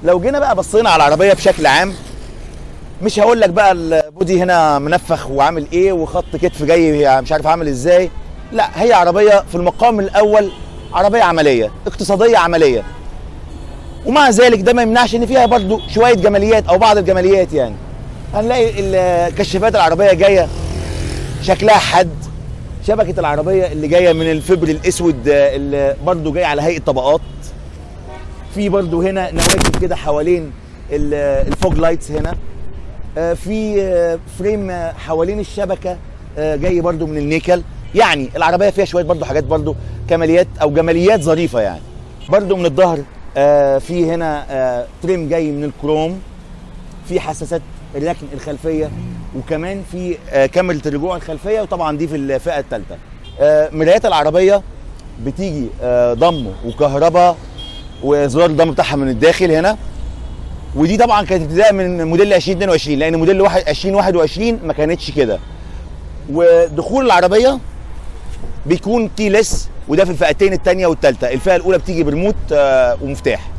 لو جينا بقى بصينا على العربيه بشكل عام، مش هقول لك بقى البودي هنا منفخ وعامل ايه وخط كتف جاي مش عارف عامل ازاي، لا هي عربيه في المقام الاول عربيه عمليه اقتصاديه عمليه، ومع ذلك ده ما يمنعش ان فيها برضو شويه جماليات او بعض الجماليات. يعني هنلاقي الكشافات العربيه جايه شكلها حد، شبكه العربيه اللي جايه من الفبر الاسود اللي برضو جاي على هيئه طبقات، في برضو هنا نواجذ كده حوالين الفوج لايتس هنا، في فريم حوالين الشبكه جاي برضو من النيكل. يعني العربيه فيها شويه برضو حاجات برضو كماليات او جماليات ظريفه. يعني برضو من الظهر في هنا تريم جاي من الكروم، في حساسات الركن الخلفيه، وكمان في كاميرا الرجوع الخلفيه، وطبعا دي في الفئه الثالثه. مرايات العربيه بتيجي ضم وكهرباء وزرار الضم بتاعها من الداخل هنا، ودي طبعا كانت ابتداء من موديل 2022 لان موديل 2021 ما كانتش كده. ودخول العربيه بيكون كيلس، وده في الفئتين الثانيه والثالثه. الفئه الاولى بتيجي بريموت ومفتاح.